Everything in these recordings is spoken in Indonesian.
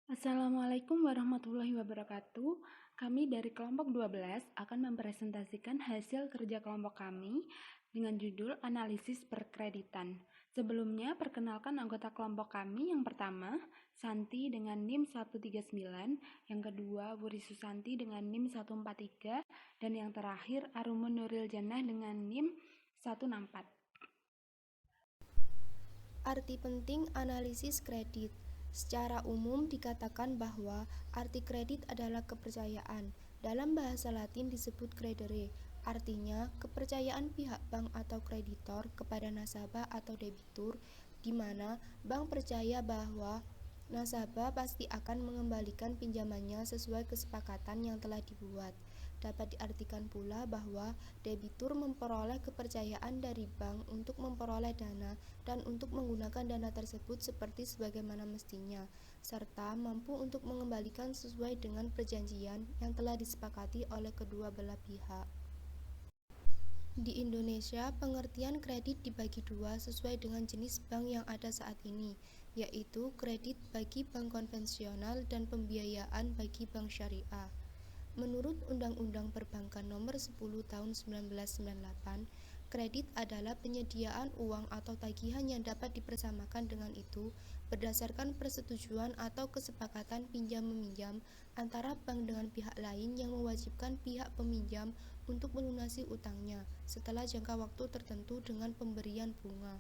Assalamualaikum warahmatullahi wabarakatuh. Kami dari kelompok 12 akan mempresentasikan hasil kerja kelompok kami dengan judul analisis perkreditan. Sebelumnya, perkenalkan anggota kelompok kami. Yang pertama, Santi dengan NIM 139, yang kedua, Wuri Susanti dengan NIM 143, dan yang terakhir, Arumun Nuril Jannah dengan NIM 164. Arti penting analisis kredit. Secara umum dikatakan bahwa arti kredit adalah kepercayaan. Dalam bahasa Latin disebut credere, artinya kepercayaan pihak bank atau kreditor kepada nasabah atau debitur, di mana bank percaya bahwa nasabah pasti akan mengembalikan pinjamannya sesuai kesepakatan yang telah dibuat. Dapat diartikan pula bahwa debitur memperoleh kepercayaan dari bank untuk memperoleh dana dan untuk menggunakan dana tersebut seperti sebagaimana mestinya, serta mampu untuk mengembalikan sesuai dengan perjanjian yang telah disepakati oleh kedua belah pihak. Di Indonesia, pengertian kredit dibagi dua sesuai dengan jenis bank yang ada saat ini, yaitu kredit bagi bank konvensional dan pembiayaan bagi bank syariah. Menurut Undang-Undang Perbankan Nomor 10 Tahun 1998, kredit adalah penyediaan uang atau tagihan yang dapat dipersamakan dengan itu berdasarkan persetujuan atau kesepakatan pinjam-meminjam antara bank dengan pihak lain yang mewajibkan pihak peminjam untuk melunasi utangnya setelah jangka waktu tertentu dengan pemberian bunga.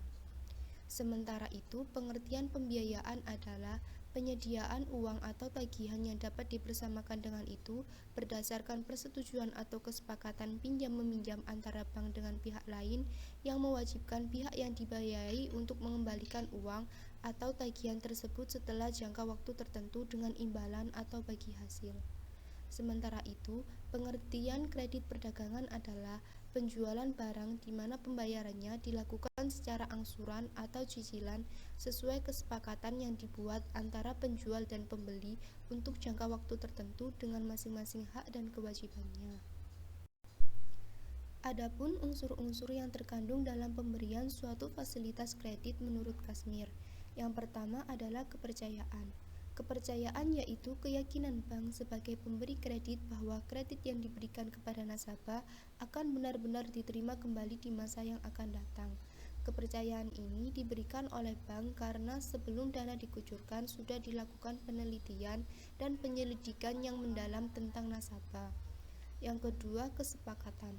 Sementara itu, pengertian pembiayaan adalah penyediaan uang atau tagihan yang dapat dipersamakan dengan itu berdasarkan persetujuan atau kesepakatan pinjam-meminjam antara bank dengan pihak lain yang mewajibkan pihak yang dibiayai untuk mengembalikan uang atau tagihan tersebut setelah jangka waktu tertentu dengan imbalan atau bagi hasil. Sementara itu, pengertian kredit perdagangan adalah penjualan barang di mana pembayarannya dilakukan secara angsuran atau cicilan sesuai kesepakatan yang dibuat antara penjual dan pembeli untuk jangka waktu tertentu dengan masing-masing hak dan kewajibannya. Adapun unsur-unsur yang terkandung dalam pemberian suatu fasilitas kredit menurut Kazmir. Yang pertama adalah kepercayaan. Kepercayaan yaitu keyakinan bank sebagai pemberi kredit bahwa kredit yang diberikan kepada nasabah akan benar-benar diterima kembali di masa yang akan datang. Kepercayaan ini diberikan oleh bank karena sebelum dana dikucurkan sudah dilakukan penelitian dan penyelidikan yang mendalam tentang nasabah. Yang kedua, kesepakatan.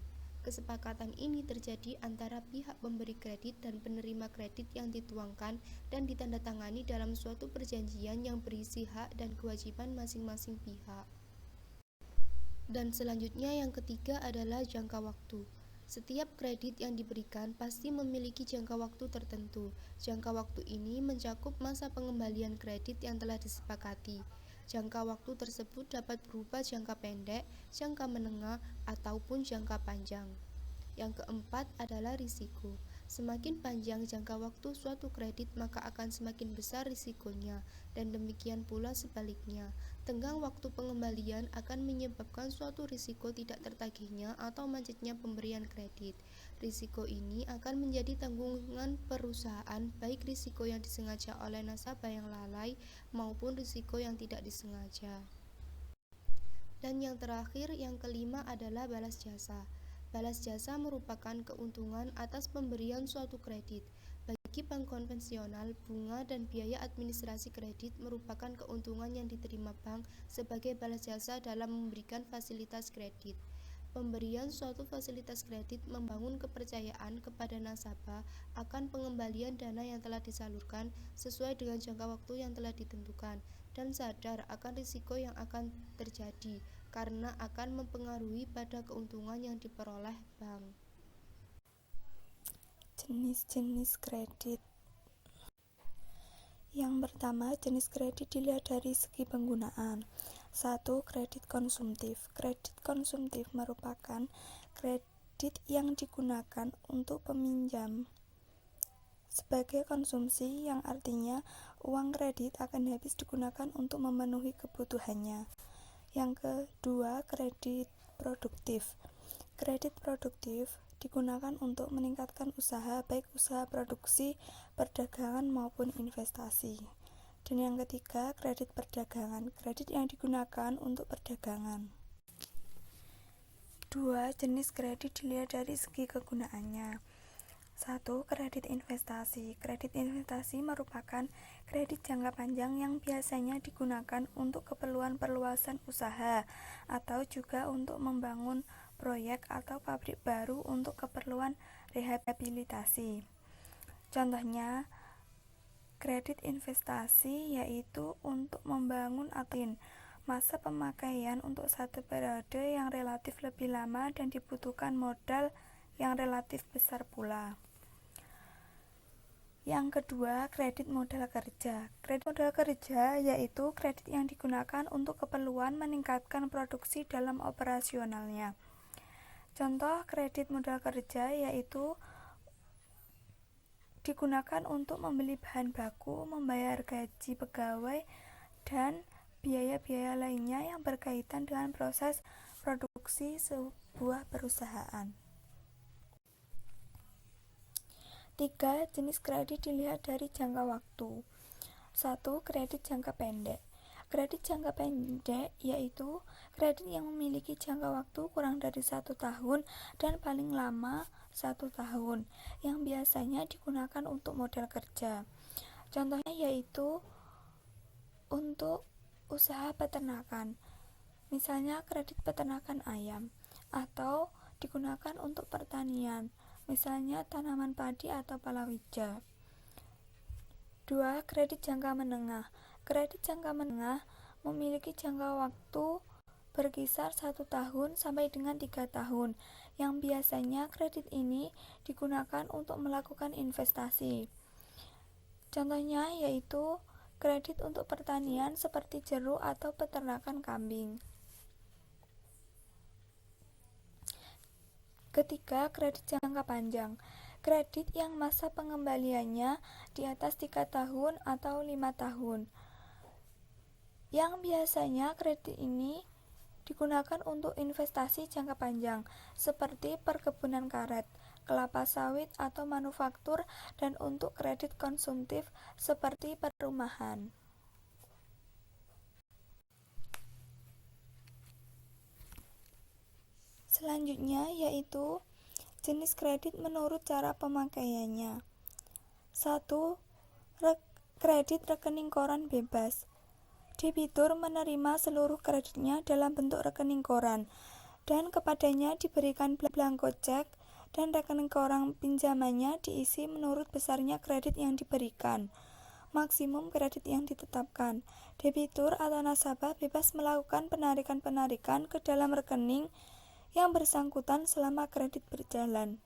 Kesepakatan ini terjadi antara pihak pemberi kredit dan penerima kredit yang dituangkan dan ditandatangani dalam suatu perjanjian yang berisi hak dan kewajiban masing-masing pihak. Dan selanjutnya yang ketiga adalah jangka waktu. Setiap kredit yang diberikan pasti memiliki jangka waktu tertentu. Jangka waktu ini mencakup masa pengembalian kredit yang telah disepakati. Jangka waktu tersebut dapat berupa jangka pendek, jangka menengah, ataupun jangka panjang. Yang keempat adalah risiko. Semakin panjang jangka waktu suatu kredit, maka akan semakin besar risikonya, dan demikian pula sebaliknya. Tenggang waktu pengembalian akan menyebabkan suatu risiko tidak tertagihnya atau macetnya pemberian kredit. Risiko ini akan menjadi tanggungan perusahaan, baik risiko yang disengaja oleh nasabah yang lalai maupun risiko yang tidak disengaja. Dan yang terakhir, yang kelima adalah balas jasa. Balas jasa merupakan keuntungan atas pemberian suatu kredit. Bagi bank konvensional, bunga dan biaya administrasi kredit merupakan keuntungan yang diterima bank sebagai balas jasa dalam memberikan fasilitas kredit. Pemberian suatu fasilitas kredit membangun kepercayaan kepada nasabah akan pengembalian dana yang telah disalurkan sesuai dengan jangka waktu yang telah ditentukan dan sadar akan risiko yang akan terjadi karena akan mempengaruhi pada keuntungan yang diperoleh bank. Jenis-jenis kredit. Yang pertama, jenis kredit dilihat dari segi penggunaan. 1. Kredit konsumtif. Kredit konsumtif merupakan kredit yang digunakan untuk peminjam sebagai konsumsi, yang artinya uang kredit akan habis digunakan untuk memenuhi kebutuhannya. Yang kedua, kredit produktif. Kredit produktif digunakan untuk meningkatkan usaha, baik usaha produksi, perdagangan maupun investasi. Dan yang ketiga, kredit perdagangan, kredit yang digunakan untuk perdagangan. Dua jenis kredit dilihat dari segi kegunaannya. 1. Kredit investasi. Kredit investasi merupakan kredit jangka panjang yang biasanya digunakan untuk keperluan perluasan usaha atau juga untuk membangun proyek atau pabrik baru untuk keperluan rehabilitasi. Contohnya, kredit investasi yaitu untuk membangun atau masa pemakaian untuk satu periode yang relatif lebih lama dan dibutuhkan modal yang relatif besar pula. Yang kedua, kredit modal kerja. Kredit modal kerja yaitu kredit yang digunakan untuk keperluan meningkatkan produksi dalam operasionalnya. Contoh kredit modal kerja yaitu digunakan untuk membeli bahan baku, membayar gaji pegawai, dan biaya-biaya lainnya yang berkaitan dengan proses produksi sebuah perusahaan. 3. Jenis kredit dilihat dari jangka waktu. 1. Kredit jangka pendek. Kredit jangka pendek yaitu kredit yang memiliki jangka waktu kurang dari 1 tahun dan paling lama 1 tahun, yang biasanya digunakan untuk modal kerja. Contohnya yaitu untuk usaha peternakan, misalnya kredit peternakan ayam, atau digunakan untuk pertanian, misalnya tanaman padi atau palawija. 2. Kredit jangka menengah. Kredit jangka menengah memiliki jangka waktu berkisar 1 tahun sampai dengan 3 tahun, yang biasanya kredit ini digunakan untuk melakukan investasi. Contohnya yaitu kredit untuk pertanian seperti jeruk atau peternakan kambing. Ketiga, kredit jangka panjang. Kredit yang masa pengembaliannya di atas 3 tahun atau 5 tahun. Yang biasanya kredit ini digunakan untuk investasi jangka panjang seperti perkebunan karet, kelapa sawit atau manufaktur, dan untuk kredit konsumtif seperti perumahan. Selanjutnya yaitu jenis kredit menurut cara pemakaiannya. 1. Kredit rekening koran bebas. Debitur menerima seluruh kreditnya dalam bentuk rekening koran, dan kepadanya diberikan blanko cek, dan rekening koran pinjamannya diisi menurut besarnya kredit yang diberikan. Maksimum kredit yang ditetapkan. Debitur atau nasabah bebas melakukan penarikan-penarikan ke dalam rekening yang bersangkutan selama kredit berjalan.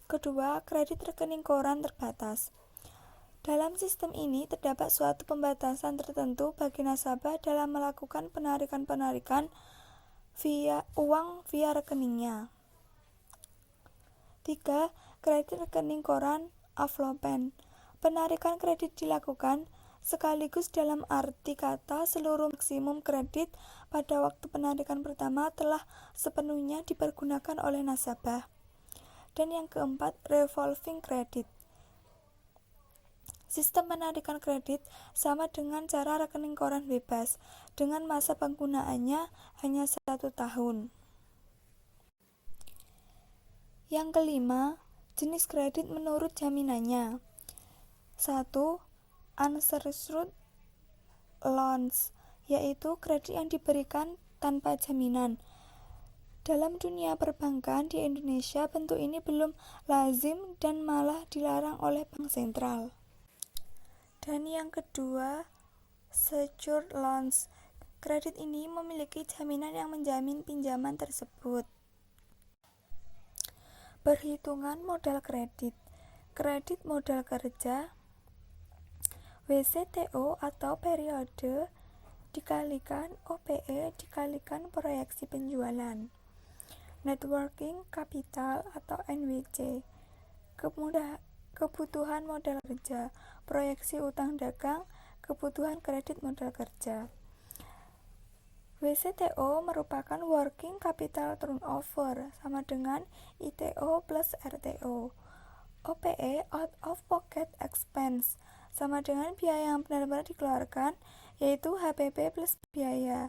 Kedua, kredit rekening koran terbatas. Dalam sistem ini terdapat suatu pembatasan tertentu bagi nasabah dalam melakukan penarikan-penarikan via rekeningnya. 3. Kredit rekening koran aflopen. Penarikan kredit dilakukan sekaligus dalam arti kata seluruh maksimum kredit pada waktu penarikan pertama telah sepenuhnya dipergunakan oleh nasabah. Dan yang keempat, revolving credit. Sistem penarikan kredit sama dengan cara rekening koran bebas, dengan masa penggunaannya hanya 1 tahun. Yang kelima, jenis kredit menurut jaminannya. 1. Unsecured loans, yaitu kredit yang diberikan tanpa jaminan. Dalam dunia perbankan di Indonesia, bentuk ini belum lazim dan malah dilarang oleh Bank Sentral. Dan yang kedua, secured loans. Kredit ini memiliki jaminan yang menjamin pinjaman tersebut. Perhitungan modal kredit. Kredit modal kerja WCTO atau periode dikalikan OPE dikalikan proyeksi penjualan. Net working capital atau NWC. Kebutuhan modal kerja, proyeksi utang dagang, kebutuhan kredit modal kerja. WCTO merupakan working capital turnover sama dengan ITO plus RTO. OPE out of pocket expense sama dengan biaya yang benar-benar dikeluarkan, yaitu HPP plus biaya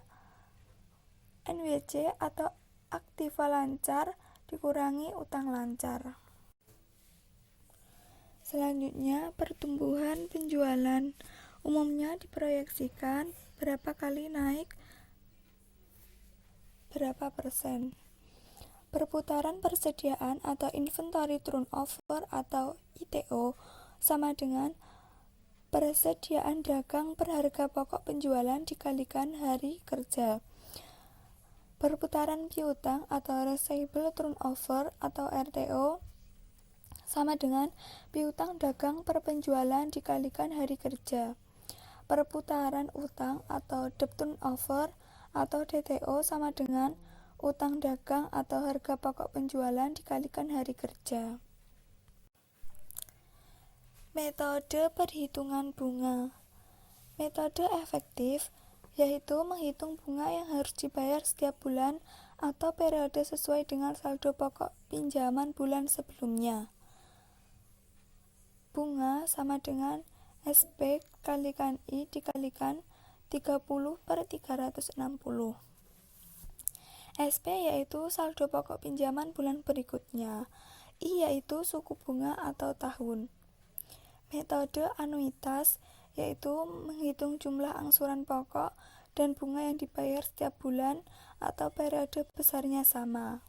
NWC atau aktiva lancar dikurangi utang lancar. Selanjutnya, pertumbuhan penjualan umumnya diproyeksikan berapa kali naik berapa persen. Perputaran persediaan atau inventory turnover atau ITO sama dengan persediaan dagang per harga pokok penjualan dikalikan hari kerja. Perputaran piutang atau receivable turnover atau RTO sama dengan piutang dagang per penjualan dikalikan hari kerja. Perputaran utang atau debt turnover atau DTO sama dengan utang dagang atau harga pokok penjualan dikalikan hari kerja. Metode perhitungan bunga. Metode efektif yaitu menghitung bunga yang harus dibayar setiap bulan atau periode sesuai dengan saldo pokok pinjaman bulan sebelumnya. Bunga sama dengan SP kalikan I dikalikan 30/360. SP yaitu saldo pokok pinjaman bulan berikutnya. I yaitu suku bunga atau tahun. Metode anuitas yaitu menghitung jumlah angsuran pokok dan bunga yang dibayar setiap bulan atau periode besarnya sama.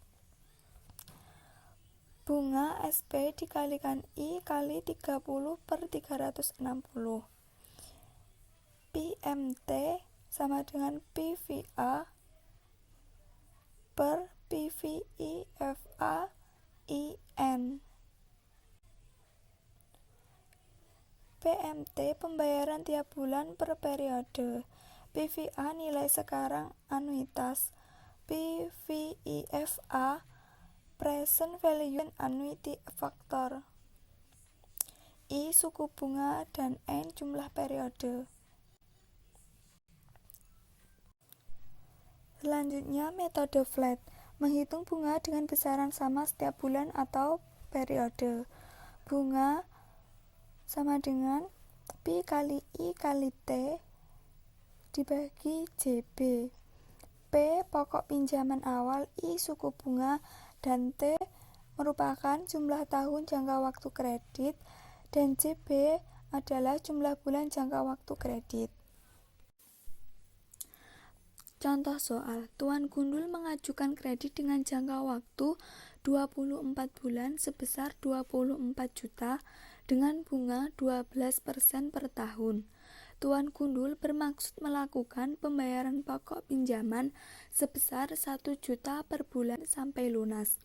Bunga SP dikalikan I kali 30/360. PMT sama dengan PVA per PVIFA IN. PMT pembayaran tiap bulan per periode. PVA nilai sekarang anuitas. PVIFA present value annuity factor. I suku bunga dan N jumlah periode. Selanjutnya, metode flat, menghitung bunga dengan besaran sama setiap bulan atau periode. Bunga sama dengan P kali I kali T dibagi JB. P pokok pinjaman awal, I suku bunga, dan T merupakan jumlah tahun jangka waktu kredit, dan JB adalah jumlah bulan jangka waktu kredit. Contoh soal, Tuan Gundul mengajukan kredit dengan jangka waktu 24 bulan sebesar 24 juta dengan bunga 12% per tahun. Tuan Gundul bermaksud melakukan pembayaran pokok pinjaman sebesar 1 juta per bulan sampai lunas.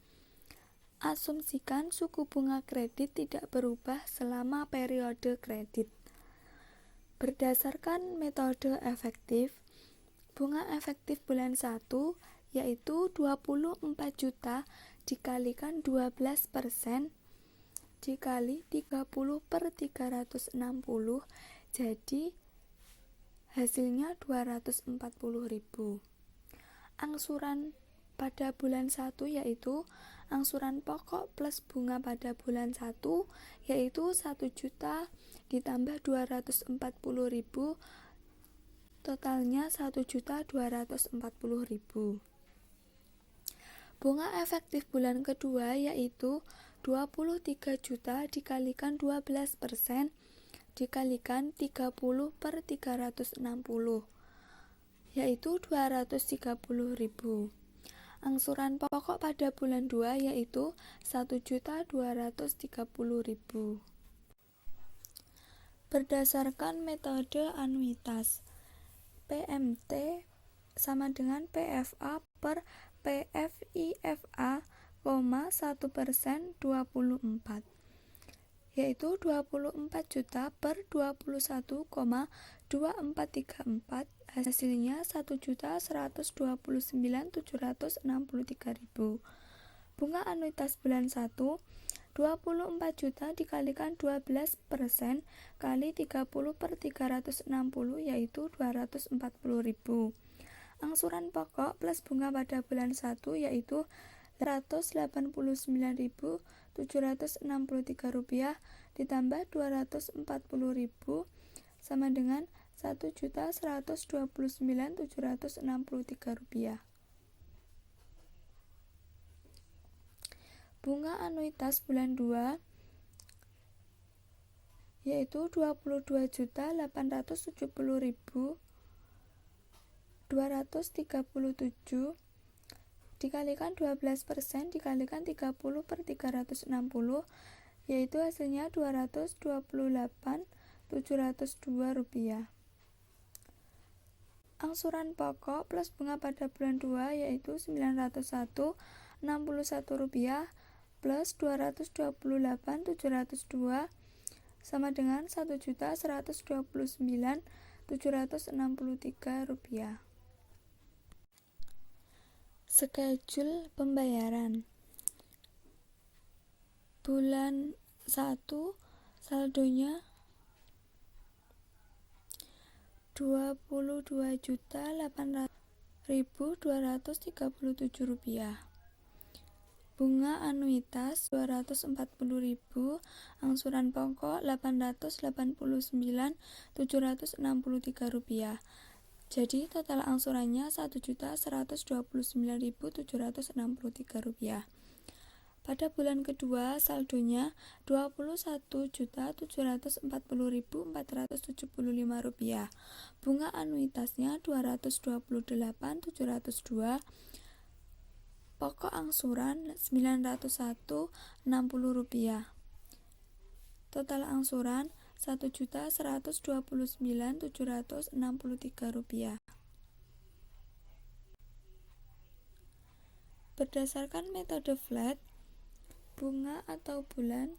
Asumsikan suku bunga kredit tidak berubah selama periode kredit. Berdasarkan metode efektif, bunga efektif bulan 1 yaitu 24 juta dikalikan 12% dikali 30/360, jadi hasilnya 240.000. Angsuran pada bulan 1 yaitu angsuran pokok plus bunga pada bulan 1 yaitu 1 juta ditambah 240.000, totalnya 1.240.000. Bunga efektif bulan kedua yaitu 23 juta dikalikan 12% dikalikan 30/360, yaitu 230.000. Angsuran pokok pada bulan 2 yaitu 1.230.000. Berdasarkan metode anuitas, PMT sama dengan PFA per PFIFA, 1% 24, yaitu 24 juta per 21,2434, hasilnya 1.129.763.000. Bunga anuitas bulan 1, 24 juta dikalikan 12% kali 30/360 yaitu 240.000. Angsuran pokok plus bunga pada bulan 1 yaitu Rp189.763 ditambah Rp240.000 sama dengan Rp1.129.763. Bunga anuitas bulan 2 yaitu Rp22.870.237 dikalikan 12% dikalikan 30/360 yaitu hasilnya Rp228.702. Angsuran pokok plus bunga pada bulan 2 yaitu Rp901.61 plus Rp228.702 sama dengan Rp1.129.763. Schedule pembayaran bulan 1 saldonya Rp22.800.237. Bunga anuitas Rp240.000, angsuran pokok Rp889.763. Jadi total angsurannya Rp1.129.763. Pada bulan kedua saldonya Rp21.740.475. Bunga anuitasnya Rp228.702. Pokok angsuran Rp901.60. Total angsuran Rp1.129.763. Berdasarkan metode flat, bunga atau bulan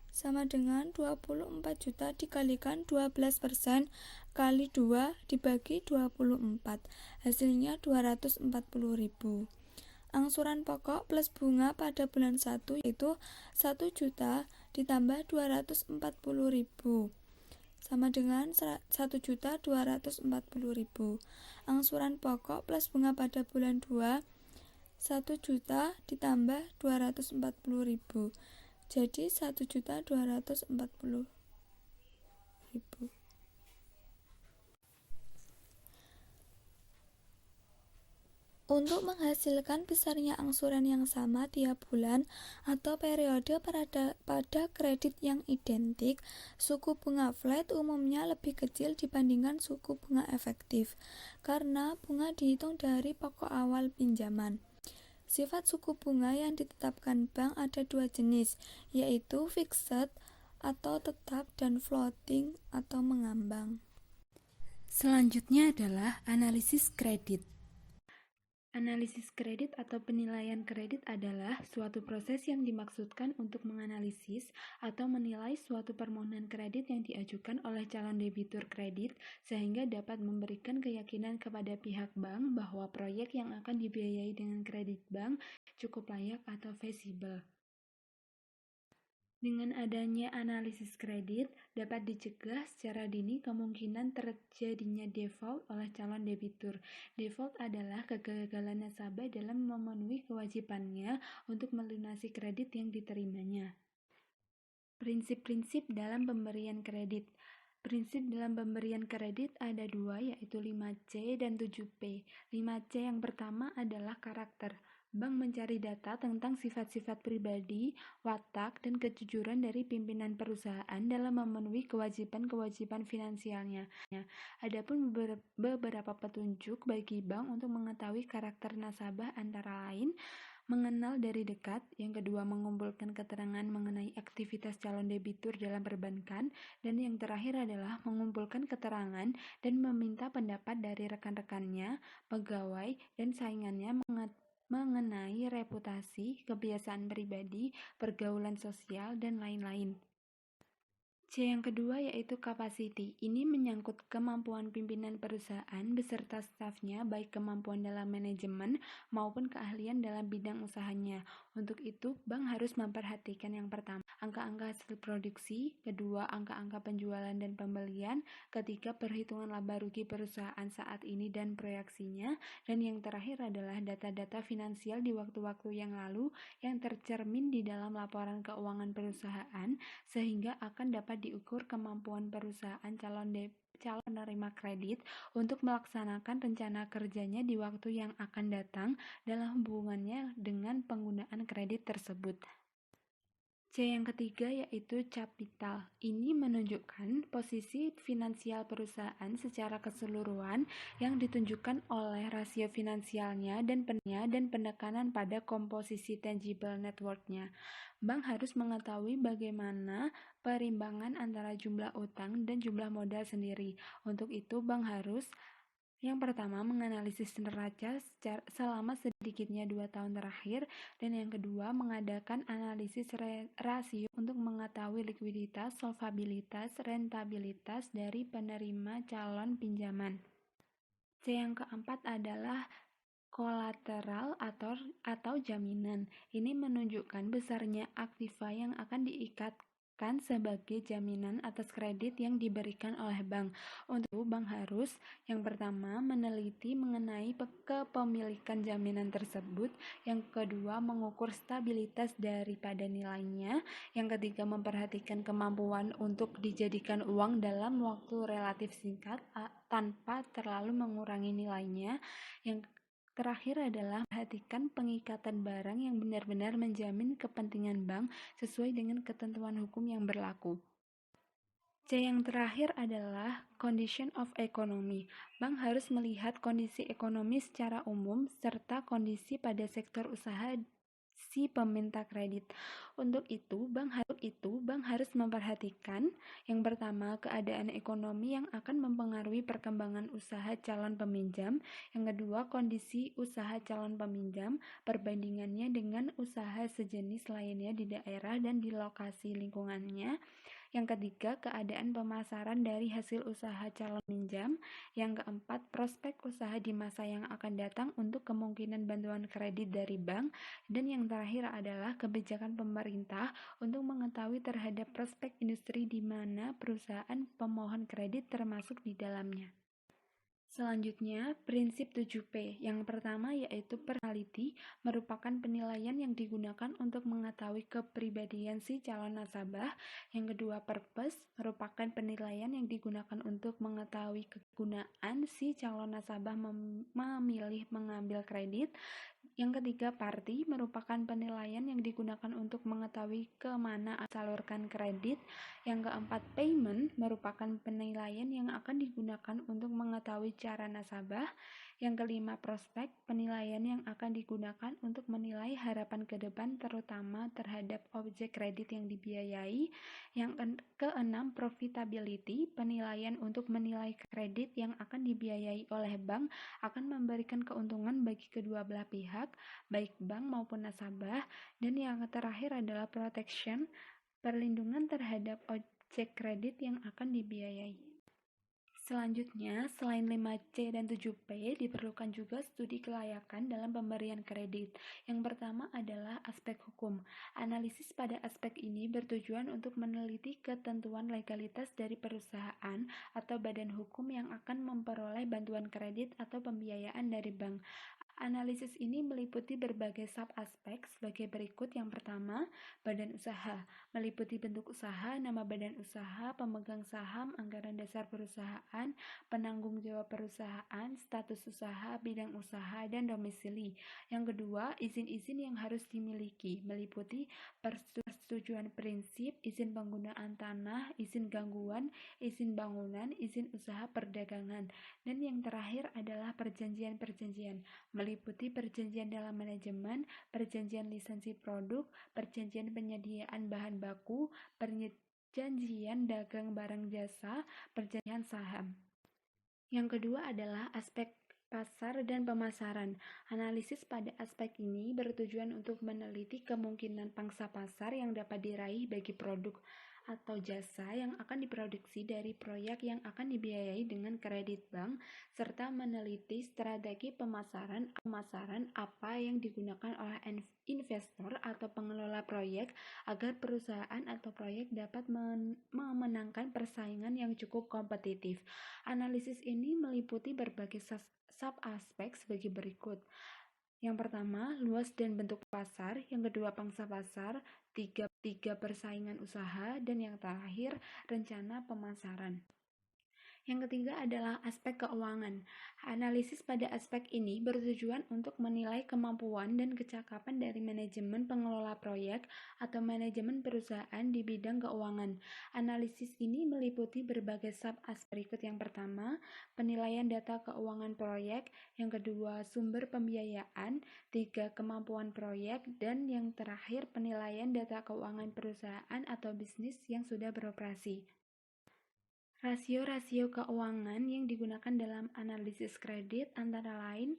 sama dengan 24 juta dikalikan 12% kali 2 dibagi 24. Hasilnya 240.000. Angsuran pokok plus bunga pada bulan 1 yaitu 1 juta ditambah 240.000 sama dengan 1.240.000. Angsuran pokok plus bunga pada bulan 2 1 juta ditambah 240.000 jadi 1.240.000. Untuk menghasilkan besarnya angsuran yang sama tiap bulan atau periode pada kredit yang identik, suku bunga flat umumnya lebih kecil dibandingkan suku bunga efektif, karena bunga dihitung dari pokok awal pinjaman. Sifat suku bunga yang ditetapkan bank ada dua jenis, yaitu fixed atau tetap dan floating atau mengambang. Selanjutnya adalah analisis kredit. Analisis kredit atau penilaian kredit adalah suatu proses yang dimaksudkan untuk menganalisis atau menilai suatu permohonan kredit yang diajukan oleh calon debitur kredit sehingga dapat memberikan keyakinan kepada pihak bank bahwa proyek yang akan dibiayai dengan kredit bank cukup layak atau feasible. Dengan adanya analisis kredit, dapat dicegah secara dini kemungkinan terjadinya default oleh calon debitur. Default adalah kegagalan nasabah dalam memenuhi kewajibannya untuk melunasi kredit yang diterimanya. Prinsip-prinsip dalam pemberian kredit. Prinsip dalam pemberian kredit ada dua, yaitu 5C dan 7P. 5C yang pertama adalah karakter. Bank mencari data tentang sifat-sifat pribadi, watak, dan kejujuran dari pimpinan perusahaan dalam memenuhi kewajiban-kewajiban finansialnya. Adapun beberapa petunjuk bagi bank untuk mengetahui karakter nasabah antara lain mengenal dari dekat, yang kedua mengumpulkan keterangan mengenai aktivitas calon debitur dalam perbankan, dan yang terakhir adalah mengumpulkan keterangan dan meminta pendapat dari rekan-rekannya, pegawai, dan saingannya mengenai reputasi, kebiasaan pribadi, pergaulan sosial, dan lain-lain. C yang kedua yaitu capacity. Ini menyangkut kemampuan pimpinan perusahaan beserta stafnya, baik kemampuan dalam manajemen maupun keahlian dalam bidang usahanya. Untuk itu, bank harus memperhatikan yang pertama, angka-angka hasil produksi, kedua, angka-angka penjualan dan pembelian, ketiga, perhitungan laba rugi perusahaan saat ini dan proyeksinya, dan yang terakhir adalah data-data finansial di waktu-waktu yang lalu yang tercermin di dalam laporan keuangan perusahaan, sehingga akan dapat diukur kemampuan perusahaan calon penerima kredit untuk melaksanakan rencana kerjanya di waktu yang akan datang dalam hubungannya dengan penggunaan kredit tersebut. C yang ketiga yaitu capital. Ini menunjukkan posisi finansial perusahaan secara keseluruhan yang ditunjukkan oleh rasio finansialnya dan penekanan pada komposisi tangible net worth-nya. Bank harus mengetahui bagaimana perimbangan antara jumlah utang dan jumlah modal sendiri. Untuk itu, bank harus yang pertama, menganalisis neraca selama sedikitnya 2 tahun terakhir, dan yang kedua, mengadakan analisis rasio untuk mengetahui likuiditas, solvabilitas, rentabilitas dari penerima calon pinjaman. C yang keempat adalah kolateral atau jaminan. Ini menunjukkan besarnya aktiva yang akan diikatkan sebagai jaminan atas kredit yang diberikan oleh bank. Untuk itu, bank harus yang pertama meneliti mengenai kepemilikan jaminan tersebut, yang kedua mengukur stabilitas daripada nilainya, yang ketiga memperhatikan kemampuan untuk dijadikan uang dalam waktu relatif singkat tanpa terlalu mengurangi nilainya, yang terakhir adalah perhatikan pengikatan barang yang benar-benar menjamin kepentingan bank sesuai dengan ketentuan hukum yang berlaku. C yang terakhir adalah condition of economy. Bank harus melihat kondisi ekonomi secara umum serta kondisi pada sektor usaha si peminta kredit. Untuk itu, bank harus memperhatikan yang pertama, keadaan ekonomi yang akan mempengaruhi perkembangan usaha calon peminjam, yang kedua, kondisi usaha calon peminjam, perbandingannya dengan usaha sejenis lainnya di daerah dan di lokasi lingkungannya, yang ketiga, keadaan pemasaran dari hasil usaha calon minjam. Yang keempat, prospek usaha di masa yang akan datang untuk kemungkinan bantuan kredit dari bank. Dan yang terakhir adalah kebijakan pemerintah untuk mengetahui terhadap prospek industri di mana perusahaan pemohon kredit termasuk di dalamnya. Selanjutnya, prinsip 7P. Yang pertama yaitu personality, merupakan penilaian yang digunakan untuk mengetahui kepribadian si calon nasabah. Yang kedua, purpose, merupakan penilaian yang digunakan untuk mengetahui kegunaan si calon nasabah memilih mengambil kredit. Yang ketiga, party, merupakan penilaian yang digunakan untuk mengetahui kemana salurkan kredit. Yang keempat, payment, merupakan penilaian yang akan digunakan untuk mengetahui cara nasabah. Yang kelima, prospek, penilaian yang akan digunakan untuk menilai harapan ke depan terutama terhadap objek kredit yang dibiayai. Yang keenam, profitability, penilaian untuk menilai kredit yang akan dibiayai oleh bank akan memberikan keuntungan bagi kedua belah pihak, baik bank maupun nasabah. Dan yang terakhir adalah protection, perlindungan terhadap objek kredit yang akan dibiayai. Selanjutnya, selain 5C dan 7P, diperlukan juga studi kelayakan dalam pemberian kredit. Yang pertama adalah aspek hukum. Analisis pada aspek ini bertujuan untuk meneliti ketentuan legalitas dari perusahaan atau badan hukum yang akan memperoleh bantuan kredit atau pembiayaan dari bank. Analisis ini meliputi berbagai sub-aspek sebagai berikut. Yang pertama, badan usaha. Meliputi bentuk usaha, nama badan usaha, pemegang saham, anggaran dasar perusahaan, penanggung jawab perusahaan, status usaha, bidang usaha, dan domisili. Yang kedua, izin-izin yang harus dimiliki. Meliputi persetujuan prinsip, izin penggunaan tanah, izin gangguan, izin bangunan, izin usaha perdagangan. Dan yang terakhir adalah perjanjian-perjanjian. Meliputi perjanjian dalam manajemen, perjanjian lisensi produk, perjanjian penyediaan bahan baku, perjanjian dagang barang jasa, perjanjian saham. Yang kedua adalah aspek pasar dan pemasaran. Analisis pada aspek ini bertujuan untuk meneliti kemungkinan pangsa pasar yang dapat diraih bagi produk atau jasa yang akan diproduksi dari proyek yang akan dibiayai dengan kredit bank, serta meneliti strategi pemasaran apa yang digunakan oleh investor atau pengelola proyek agar perusahaan atau proyek dapat memenangkan persaingan yang cukup kompetitif. Analisis ini meliputi berbagai sub-aspek sebagai berikut. Yang pertama, luas dan bentuk pasar. Yang kedua, pangsa pasar. Tiga, persaingan usaha. Dan yang terakhir, rencana pemasaran. Yang ketiga adalah aspek keuangan. Analisis pada aspek ini bertujuan untuk menilai kemampuan dan kecakapan dari manajemen pengelola proyek atau manajemen perusahaan di bidang keuangan. Analisis ini meliputi berbagai sub-aspek berikut. Yang pertama, penilaian data keuangan proyek. Yang kedua, sumber pembiayaan. Tiga, kemampuan proyek. Dan yang terakhir, penilaian data keuangan perusahaan atau bisnis yang sudah beroperasi. Rasio-rasio keuangan yang digunakan dalam analisis kredit antara lain: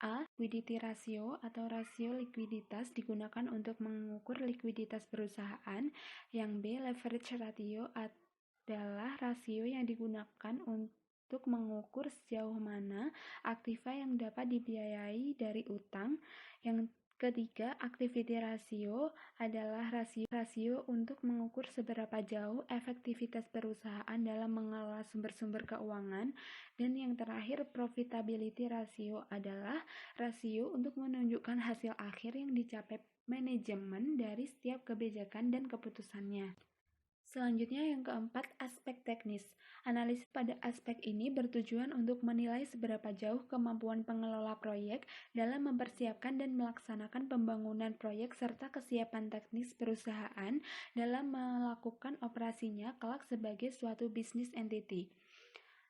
A. Liquidity ratio atau rasio likuiditas digunakan untuk mengukur likuiditas perusahaan. Yang B. Leverage ratio adalah rasio yang digunakan untuk mengukur sejauh mana aktiva yang dapat dibiayai dari utang. Yang ketiga, activity ratio adalah rasio untuk mengukur seberapa jauh efektivitas perusahaan dalam mengelola sumber-sumber keuangan. Dan yang terakhir, profitability ratio adalah rasio untuk menunjukkan hasil akhir yang dicapai manajemen dari setiap kebijakan dan keputusannya. Selanjutnya yang keempat, aspek teknis. Analisis pada aspek ini bertujuan untuk menilai seberapa jauh kemampuan pengelola proyek dalam mempersiapkan dan melaksanakan pembangunan proyek serta kesiapan teknis perusahaan dalam melakukan operasinya kelak sebagai suatu bisnis entity.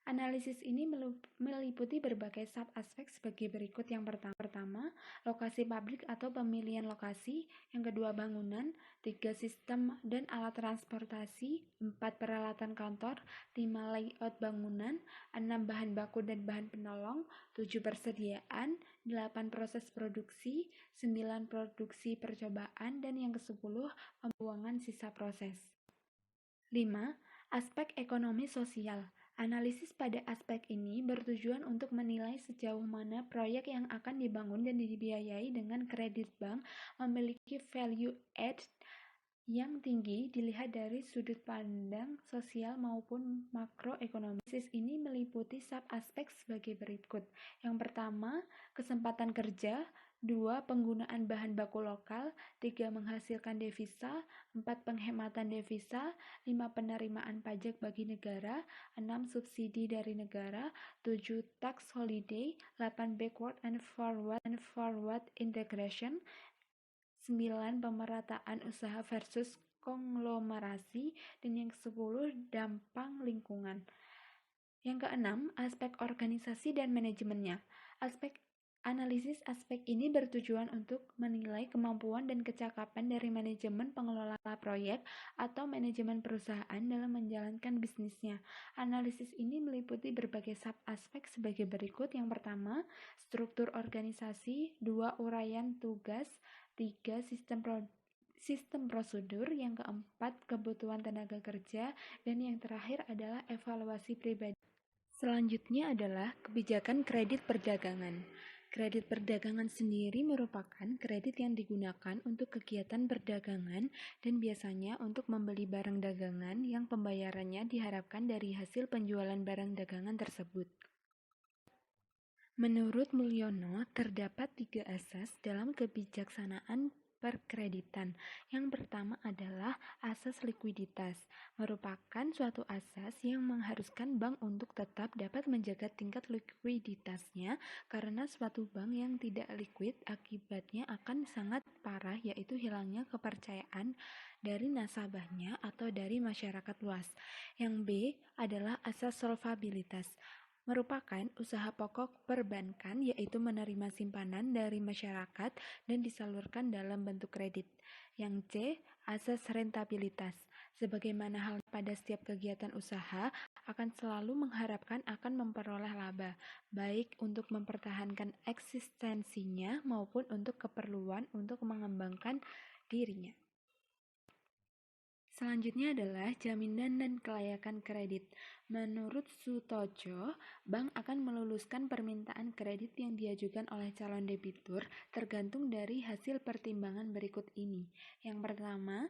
Analisis ini meliputi berbagai sub-aspek sebagai berikut. Yang pertama, lokasi pabrik atau pemilihan lokasi. Yang kedua, bangunan. 3, sistem dan alat transportasi. 4, peralatan kantor. 5, layout bangunan. 6, bahan baku dan bahan penolong. 7, persediaan. 8, proses produksi. 9, produksi percobaan. Dan yang ke-10, pembuangan sisa proses. 5. Aspek ekonomi sosial. Analisis pada aspek ini bertujuan untuk menilai sejauh mana proyek yang akan dibangun dan dibiayai dengan kredit bank memiliki value add yang tinggi dilihat dari sudut pandang sosial maupun makroekonomi. Analisis ini meliputi sub-aspek sebagai berikut. Yang pertama, kesempatan kerja. 2, penggunaan bahan baku lokal. 3, menghasilkan devisa. 4, penghematan devisa. 5, penerimaan pajak bagi negara. 6, subsidi dari negara. 7, tax holiday. 8, backward and forward integration. 9, pemerataan usaha versus konglomerasi. Dan yang ke-10, dampak lingkungan. Yang ke-6, aspek organisasi dan manajemennya. Analisis aspek ini bertujuan untuk menilai kemampuan dan kecakapan dari manajemen pengelola proyek atau manajemen perusahaan dalam menjalankan bisnisnya. Analisis ini meliputi berbagai sub-aspek sebagai berikut. Yang pertama, struktur organisasi. 2, uraian tugas. 3, sistem prosedur. Yang keempat, kebutuhan tenaga kerja. Dan yang terakhir adalah evaluasi pribadi. Selanjutnya adalah kebijakan kredit perdagangan. Kredit perdagangan sendiri merupakan kredit yang digunakan untuk kegiatan perdagangan dan biasanya untuk membeli barang dagangan yang pembayarannya diharapkan dari hasil penjualan barang dagangan tersebut. Menurut Mulyono, terdapat 3 asas dalam kebijaksanaan perkreditan. Yang pertama adalah asas likuiditas, merupakan suatu asas yang mengharuskan bank untuk tetap dapat menjaga tingkat likuiditasnya karena suatu bank yang tidak likuid akibatnya akan sangat parah, yaitu hilangnya kepercayaan dari nasabahnya atau dari masyarakat luas. Yang B adalah asas solvabilitas, merupakan usaha pokok perbankan, yaitu menerima simpanan dari masyarakat dan disalurkan dalam bentuk kredit. Yang C, asas rentabilitas. Sebagaimana halnya pada setiap kegiatan usaha, akan selalu mengharapkan akan memperoleh laba, baik untuk mempertahankan eksistensinya maupun untuk keperluan untuk mengembangkan dirinya. Selanjutnya adalah jaminan dan kelayakan kredit. Menurut Sutojo, bank akan meluluskan permintaan kredit yang diajukan oleh calon debitur tergantung dari hasil pertimbangan berikut ini. Yang pertama,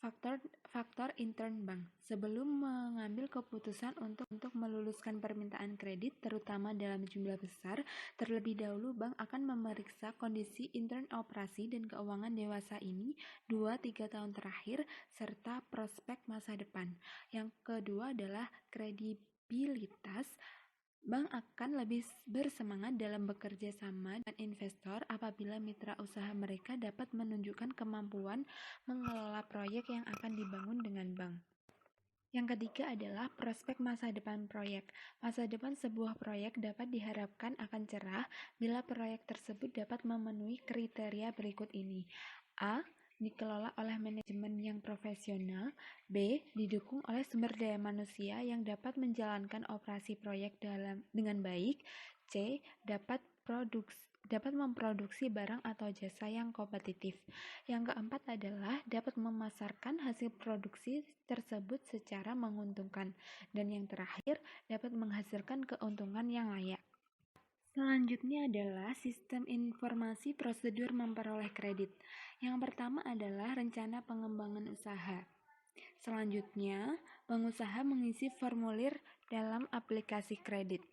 faktor intern bank. Sebelum mengambil keputusan untuk meluluskan permintaan kredit, terutama dalam jumlah besar, terlebih dahulu bank akan memeriksa kondisi intern operasi dan keuangan dewasa ini 2-3 tahun terakhir, serta prospek masa depan. Yang kedua adalah kredibilitas. Bank akan lebih bersemangat dalam bekerja sama dengan investor apabila mitra usaha mereka dapat menunjukkan kemampuan mengelola proyek yang akan dibangun dengan bank. Yang ketiga adalah prospek masa depan proyek. Masa depan sebuah proyek dapat diharapkan akan cerah bila proyek tersebut dapat memenuhi kriteria berikut ini. A. Dikelola oleh manajemen yang profesional. B. Didukung oleh sumber daya manusia yang dapat menjalankan operasi proyek dengan baik. C. Dapat memproduksi barang atau jasa yang kompetitif. Yang keempat adalah dapat memasarkan hasil produksi tersebut secara menguntungkan. Dan yang terakhir, dapat menghasilkan keuntungan yang layak. Selanjutnya adalah sistem informasi prosedur memperoleh kredit. Yang pertama adalah rencana pengembangan usaha. Selanjutnya, pengusaha mengisi formulir dalam aplikasi kredit.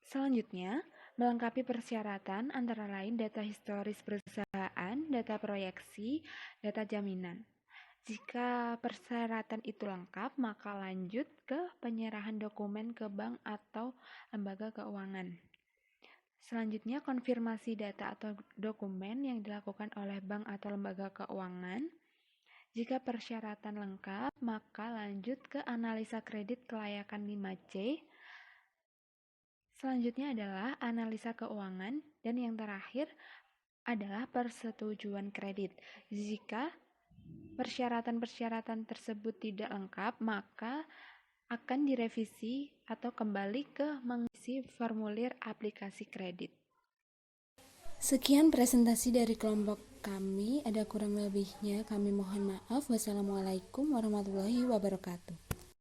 Selanjutnya, melengkapi persyaratan antara lain data historis perusahaan, data proyeksi, data jaminan. Jika persyaratan itu lengkap, maka lanjut ke penyerahan dokumen ke bank atau lembaga keuangan. Selanjutnya, konfirmasi data atau dokumen yang dilakukan oleh bank atau lembaga keuangan. Jika persyaratan lengkap, maka lanjut ke analisa kredit kelayakan 5C. Selanjutnya adalah analisa keuangan, dan yang terakhir adalah persetujuan kredit. Jika persyaratan-persyaratan tersebut tidak lengkap, maka akan direvisi atau kembali ke mengisi formulir aplikasi kredit. Sekian presentasi dari kelompok kami. Ada kurang lebihnya kami mohon maaf. Wassalamualaikum warahmatullahi wabarakatuh.